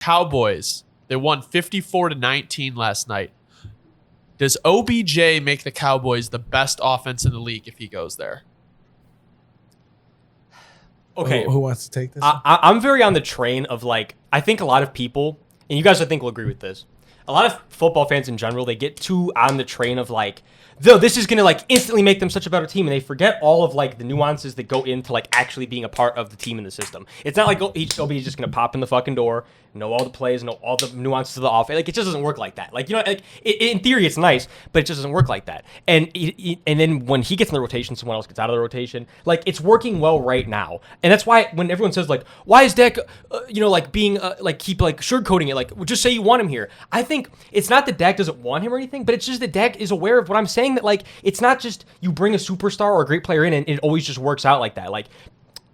Cowboys. They won 54-19 last night. Does OBJ make the Cowboys the best offense in the league if he goes there? Okay. Who wants to take this? I'm very on the train of like, I think a lot of people, and you guys I think will agree with this, a lot of football fans in general, they get too on the train of like, though this is going to like instantly make them such a better team, and they forget all of like the nuances that go into like actually being a part of the team in the system. It's not like each OB is just going to pop in the fucking door, know all the plays, know all the nuances of the offense. Like, it just doesn't work like that. Like, you know, like in theory it's nice, but it just doesn't work like that. And then when he gets in the rotation, someone else gets out of the rotation. Like, it's working well right now, and that's why when everyone says like, why is Dak, like being like keep like sugarcoating it, like, well, just say you want him here. I think it's not that Dak doesn't want him or anything, but it's just that Dak is aware of what I'm saying. That like, it's not just you bring a superstar or a great player in and it always just works out like that. Like,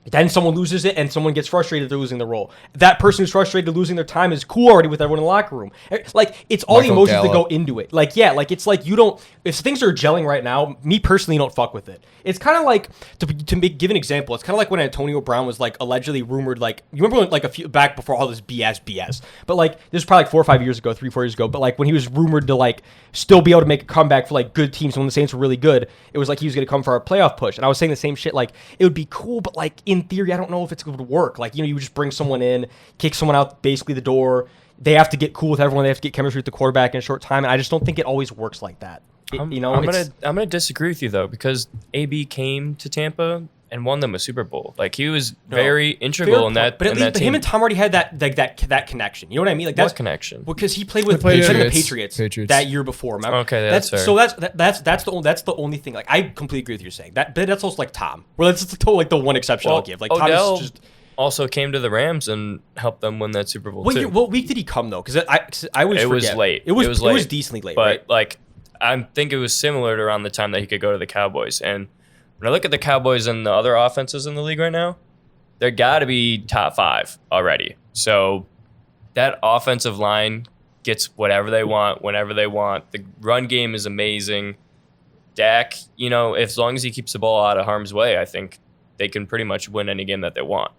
then someone loses it and someone gets frustrated they're losing the role. That person who's frustrated losing their time is cool already with everyone in the locker room. Like, it's all the emotions that go into it. Like, yeah, like it's like you don't, if things are gelling right now, me personally don't fuck with it. It's kind of like, give an example, it's kind of like when Antonio Brown was like allegedly rumored, like, you remember when, like a few back before all this BS, but like this was probably like 4 or 5 years ago, 3-4 years ago, but like when he was rumored to like still be able to make a comeback for like good teams when the Saints were really good, it was like he was going to come for a playoff push. And I was saying the same shit, like it would be cool, but like in theory, I don't know if it's going to work. Like, you know, you just bring someone in, kick someone out basically the door. They have to get cool with everyone. They have to get chemistry with the quarterback in a short time. And I just don't think it always works like that. I'm gonna disagree with you though, because AB came to Tampa and won them a Super Bowl. Like, he was very integral in that. But at least him and Tom already had that connection. You know what I mean? Like, that's what connection? Because he played with the Patriots that year before. Remember? Okay, that's fair. So that's the only thing. Like, I completely agree with you saying that. But that's also like Tom. Well, that's like the one exception I'll give. Like, Odell Tom is just also came to the Rams and helped them win that Super Bowl too. What week did he come though? Because I always forget. Was late. It was decently late. But right? like, I think it was similar to around the time that he could go to the Cowboys. And when I look at the Cowboys and the other offenses in the league right now, they're got to be top 5 already. So that offensive line gets whatever they want, whenever they want. The run game is amazing. Dak, you know, as long as he keeps the ball out of harm's way, I think they can pretty much win any game that they want.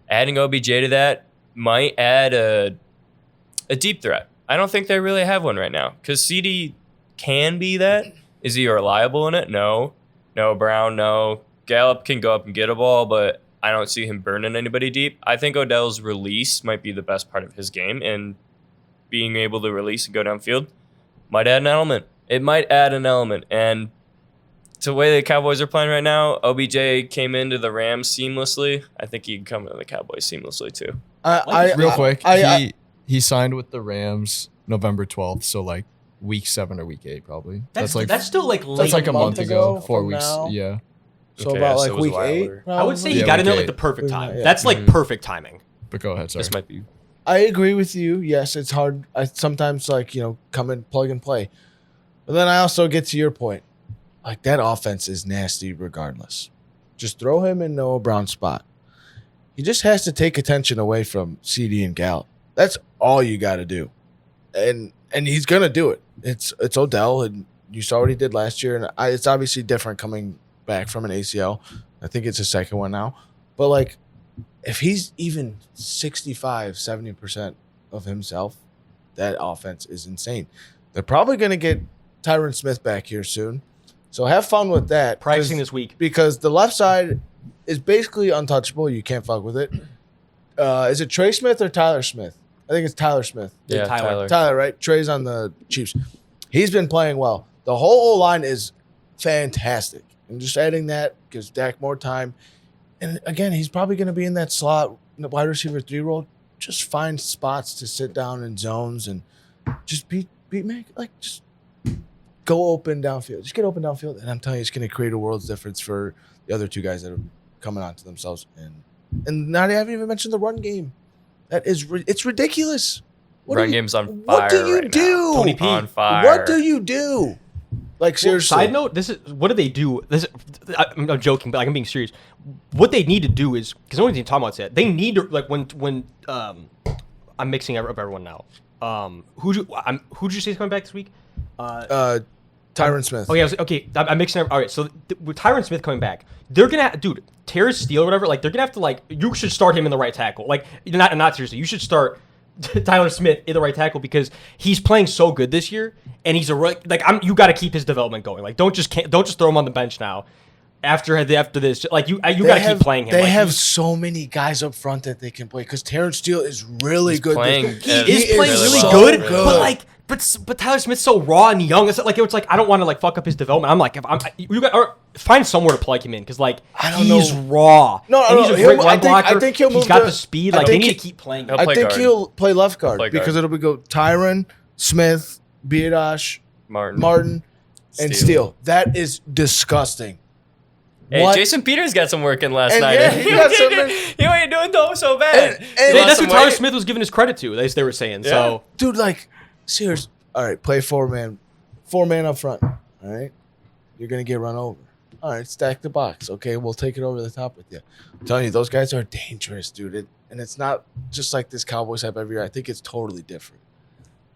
Adding OBJ to that might add a deep threat. I don't think they really have one right now, because CD can be that. Is he reliable in it? No. No. Brown, no. Gallup can go up and get a ball, but I don't see him burning anybody deep. I think Odell's release might be the best part of his game, and being able to release and go downfield might add an element. It might add an element, and to the way the Cowboys are playing right now, OBJ came into the Rams seamlessly. I think he can come into the Cowboys seamlessly too. Real quick, he signed with the Rams November 12th, so like week 7 or week 8 probably. That's still like late. That's like a month ago, 4 weeks. now. Yeah. So Okay, about so like it was week a while 8. later. I would say he Yeah, got in there week like the perfect time. Yeah. That's like perfect timing. But go ahead, sorry. This might be. I agree with you. Yes, it's hard. I sometimes like, you know, come and plug and play. But then I also get to your point. Like, that offense is nasty regardless. Just throw him in Noah Brown's spot. He just has to take attention away from CD and Gallup. That's all you got to do. And he's going to do it. It's Odell, and you saw what he did last year, and it's obviously different coming back from an ACL. I think it's a second one now. But, like, if he's even 65, 70% of himself, that offense is insane. They're probably going to get Tyron Smith back here soon. So have fun with that. Practicing this week. Because the left side is basically untouchable. You can't fuck with it. Is it Trey Smith or Tyler Smith? I think it's Tyler Smith. Yeah, Tyler. Tyler, right? Trey's on the Chiefs. He's been playing well. The whole O-line is fantastic. And just adding that gives Dak more time. And again, he's probably going to be in that slot, in the wide receiver 3 role. Just find spots to sit down in zones and just just go open downfield. Just get open downfield. And I'm telling you, it's going to create a world's difference for the other 2 guys that are coming onto themselves. And now I haven't even mentioned the run game. It's ridiculous. Run game's on fire. What do you right do? now. Tony P. On fire. What do you do? Like, seriously. Side note, what do they do? I'm joking, but like, I'm being serious. What they need to do is, because no one's even talking about it, they need to, like, when I'm mixing up everyone now. Who'd you say is coming back this week? Tyron Smith. Oh yeah, okay. I'm mixing up. All right, so with Tyron Smith coming back, they're gonna, dude, Terrace Steele or whatever. Like, they're gonna have to, like, you should start him in the right tackle. Like, not seriously. You should start Tyler Smith in the right tackle because he's playing so good this year, and he's you got to keep his development going. Like don't just throw him on the bench now. After this, like you got to keep playing him. They like, have so many guys up front that they can play because Terrence Steele is really good. Playing, he is playing really so good, good. but Tyler Smith's so raw and young. It's like I don't want to like fuck up his development. I'm like find somewhere to plug him in because like he's raw. He's a great run blocker. I think he'll move. He's got the speed. Like they need to keep playing him. I think he'll play left guard play because guard. it'll go Tyron, Smith, Biodash, Martin, and Steele. That is disgusting. Hey, What? Jason Peters got some work in last night. Yeah, he got something. He ain't doing so bad. And That's what Tyler Smith was giving his credit to. They were saying. So, dude, like, serious. All right, play 4-man up front. All right, you're gonna get run over. All right, stack the box. Okay, we'll take it over the top with you. I'm telling you, those guys are dangerous, dude. And it's not just like this Cowboys have every year. I think it's totally different.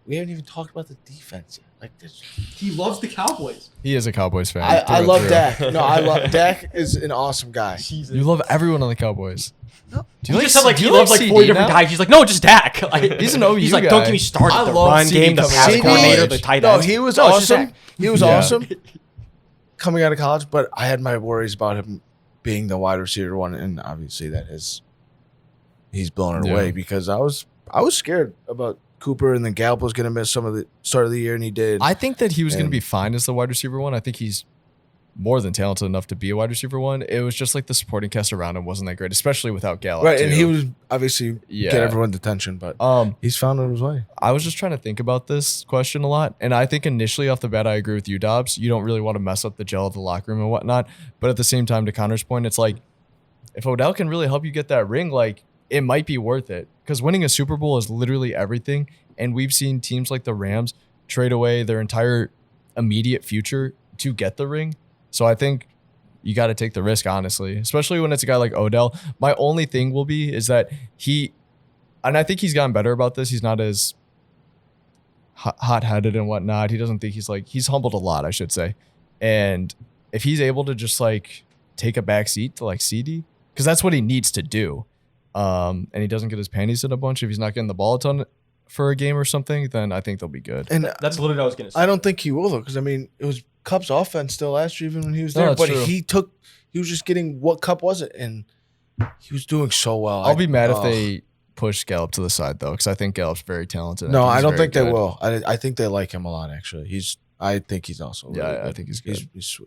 We haven't even talked about the defense yet. Like this. he loves the Cowboys. He is a Cowboys fan. I through love and Dak. No, I love Dak is an awesome guy. You love everyone on the Cowboys. No. Do He you just said like do he you loves like 40 CD different now? guys. He's like, no, just Dak. Like, He's an OU He's like, guy. don't get me started. I The love run CD game, the coming pass out of coordinator, college. the tight No, ends. he was No, it's just awesome. Dak. He was Yeah. awesome coming out of college, but I had my worries about him being the wide receiver one, and obviously he's blown it Yeah. away because I was scared about Cooper and then Gallup was going to miss some of the start of the year, and he did. I think that he was going to And- be fine as the wide receiver one. I think he's more than talented enough to be a wide receiver one. It was just like the supporting cast around him wasn't that great, especially without Gallup. right, too. and he was obviously Yeah. get everyone's attention, but he's found his way. I was just trying to think about this question a lot, and I think initially off the bat, I agree with you, Dobbs. You don't really want to mess up the gel of the locker room and whatnot, but at the same time, to Connor's point, it's like if Odell can really help you get that ring, like it might be worth it because winning a Super Bowl is literally everything, and we've seen teams like the Rams trade away their entire immediate future to get the ring. So I think you got to take the risk, honestly, especially when it's a guy like Odell. My only thing will be is that and I think he's gotten better about this. He's not as hot-headed and whatnot. He doesn't think he's humbled a lot, I should say. And if he's able to just like take a back seat to like CD, because that's what he needs to do, and he doesn't get his panties in a bunch, if he's not getting the ball a ton for a game or something, then I think they'll be good. And That's literally what I was going to say. I don't think he will though, because I mean it was Cup's offense still last year, even when he was No, there. that's But true. he was just getting what Cup was it, and he was doing so well. I'll be mad if they push Gallup to the side though, because I think Gallup's very talented. No, I he's don't very think they good. will. I think they like him a lot. Actually, I think he's also. Yeah, really I good. think he's good. He's